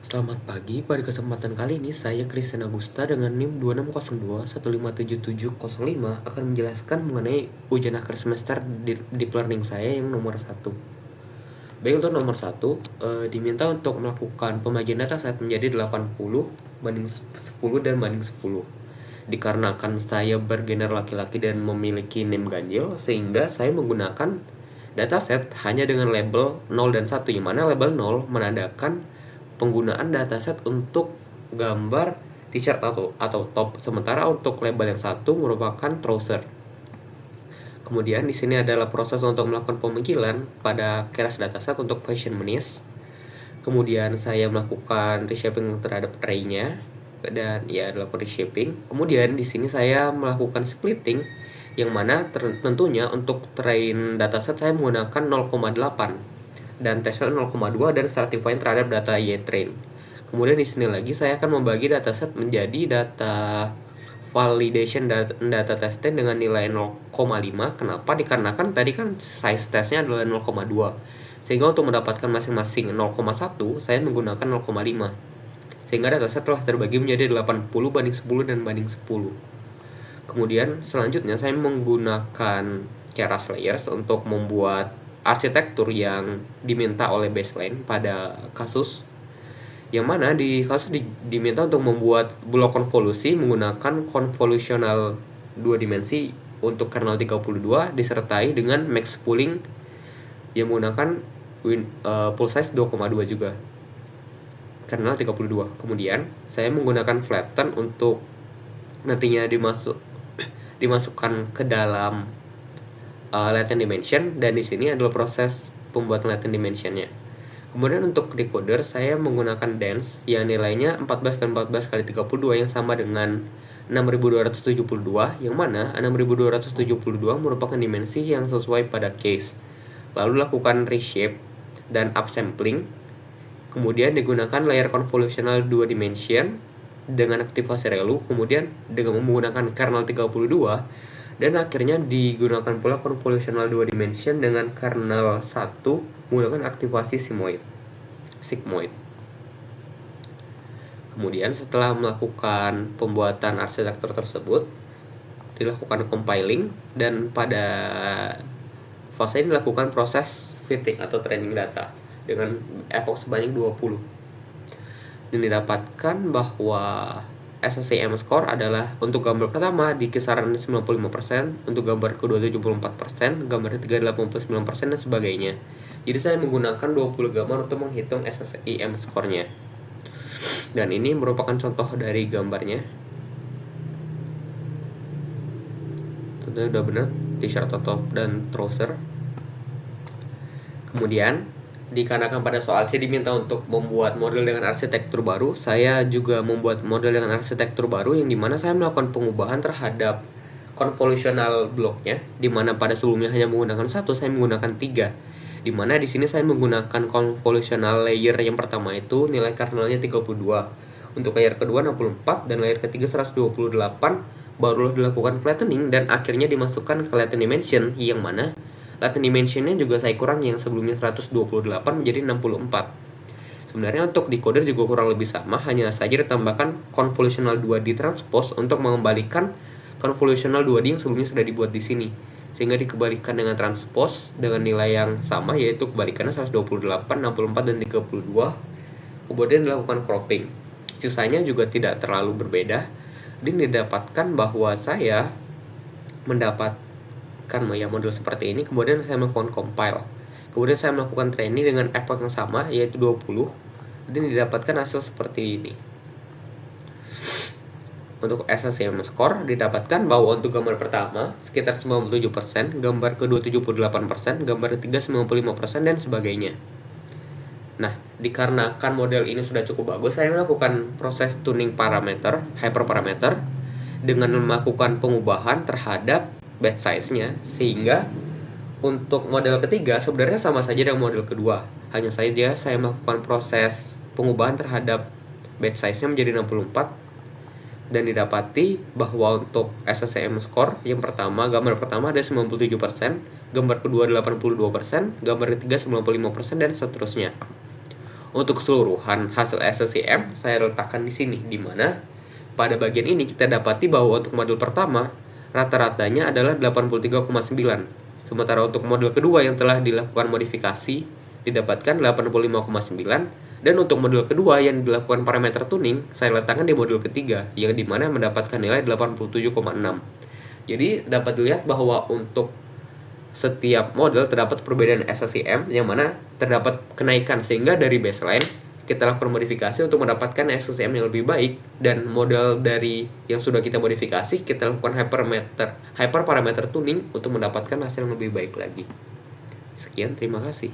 Selamat pagi, pada kesempatan kali ini saya Christian Agusta dengan NIM 2602 1577005 akan menjelaskan mengenai ujian akhir semester Deep Learning saya yang nomor 1. Baik, untuk nomor 1, diminta untuk melakukan pembagian dataset menjadi 80 banding 10 dan banding 10. Dikarenakan saya bergender laki-laki dan memiliki NIM ganjil, sehingga saya menggunakan dataset hanya dengan label 0 dan 1, yang mana label 0 menandakan penggunaan dataset untuk gambar t-shirt atau top, sementara untuk label yang satu merupakan trouser. Kemudian di sini adalah proses untuk melakukan pemanggilan pada keras dataset untuk fashion menis. Kemudian saya melakukan reshaping terhadap array-nya dan ya dilakukan reshaping. Kemudian di sini saya melakukan splitting, yang mana tentunya untuk train dataset saya menggunakan 0,8 dan tesnya 0,2 dan starting point terhadap data Y-train. Kemudian di sini lagi saya akan membagi dataset menjadi data validation data testing dengan nilai 0,5. Kenapa? Dikarenakan tadi kan size testnya adalah 0,2, sehingga untuk mendapatkan masing-masing 0,1 saya menggunakan 0,5, sehingga dataset telah terbagi menjadi 80 banding 10 dan banding 10. Kemudian selanjutnya saya menggunakan keras layers untuk membuat arsitektur yang diminta oleh baseline pada kasus, yang mana di kasus diminta untuk membuat blok konvolusi menggunakan konvolusional 2 dimensi untuk kernel 32 disertai dengan max pooling yang menggunakan pool size 2,2 juga kernel 32. Kemudian saya menggunakan flatten untuk nantinya dimasukkan ke dalam latent dimension, dan di sini adalah proses pembuatan latent dimensionnya. Kemudian untuk decoder saya menggunakan dense yang nilainya 14x14x32 yang sama dengan 6272, yang mana 6272 merupakan dimensi yang sesuai pada case. Lalu lakukan reshape dan upsampling. Kemudian digunakan layer convolutional 2 dimension dengan aktivasi relu, kemudian dengan menggunakan kernel 32, dan akhirnya digunakan pula convolutional 2 dimension dengan kernel 1 menggunakan aktivasi sigmoid. Kemudian setelah melakukan pembuatan arsitektur tersebut, dilakukan compiling, dan pada fase ini dilakukan proses fitting atau training data dengan epoch sebanyak 20. Dan didapatkan bahwa SSIM score adalah untuk gambar pertama di kisaran 95%, untuk gambar kedua 74%, gambar ketiga 89%, dan sebagainya. Jadi saya menggunakan 20 gambar untuk menghitung SSIM score-nya. Dan ini merupakan contoh dari gambarnya. Tentunya udah benar, t-shirt, top, dan trouser. Kemudian dikarenakan pada soal C diminta untuk membuat model dengan arsitektur baru, saya juga membuat model dengan arsitektur baru, yang dimana saya melakukan pengubahan terhadap convolutional blocknya, dimana pada sebelumnya hanya menggunakan 1, saya menggunakan 3. Dimana di sini saya menggunakan convolutional layer yang pertama itu nilai kernelnya 32, untuk layer kedua 64, dan layer ketiga 128, barulah dilakukan flattening dan akhirnya dimasukkan ke latent dimension, yang mana latent dimensionnya juga saya kurangi, yang sebelumnya 128 menjadi 64. Sebenarnya untuk decoder juga kurang lebih sama, hanya saja ditambahkan convolutional 2D transpose untuk mengembalikan convolutional 2D yang sebelumnya sudah dibuat di sini, sehingga dikembalikan dengan transpose dengan nilai yang sama, yaitu kebalikannya 128, 64, dan 32. Kemudian dilakukan cropping. Sisanya juga tidak terlalu berbeda, dan didapatkan bahwa saya mendapatkan model seperti ini. Kemudian saya melakukan compile. Kemudian saya melakukan training dengan epoch yang sama, yaitu 20, dan didapatkan hasil seperti ini. Untuk SSIM score didapatkan bahwa untuk gambar pertama sekitar 97%, gambar kedua 78%, gambar ketiga 95%, dan sebagainya. Nah, dikarenakan model ini sudah cukup bagus, saya melakukan proses tuning parameter, hyperparameter, dengan melakukan pengubahan terhadap batch size-nya, sehingga untuk model ketiga sebenarnya sama saja dengan model kedua, hanya saja saya melakukan proses pengubahan terhadap batch size-nya menjadi 64, dan didapati bahwa untuk SSIM score yang pertama, gambar pertama ada 97%, gambar kedua 82%, gambar ketiga 95%, dan seterusnya. Untuk keseluruhan hasil SLCM saya letakkan di sini, di mana pada bagian ini kita dapati bahwa untuk model pertama rata-ratanya adalah 83,9. Sementara untuk model kedua yang telah dilakukan modifikasi didapatkan 85,9, dan untuk model kedua yang dilakukan parameter tuning saya letakkan di model ketiga yang dimana mendapatkan nilai 87,6. Jadi dapat dilihat bahwa untuk setiap model terdapat perbedaan SLCM yang mana terdapat kenaikan, sehingga dari baseline kita lakukan modifikasi untuk mendapatkan SLCM yang lebih baik, dan model dari yang sudah kita modifikasi kita lakukan hyperparameter tuning untuk mendapatkan hasil yang lebih baik lagi. Sekian, terima kasih.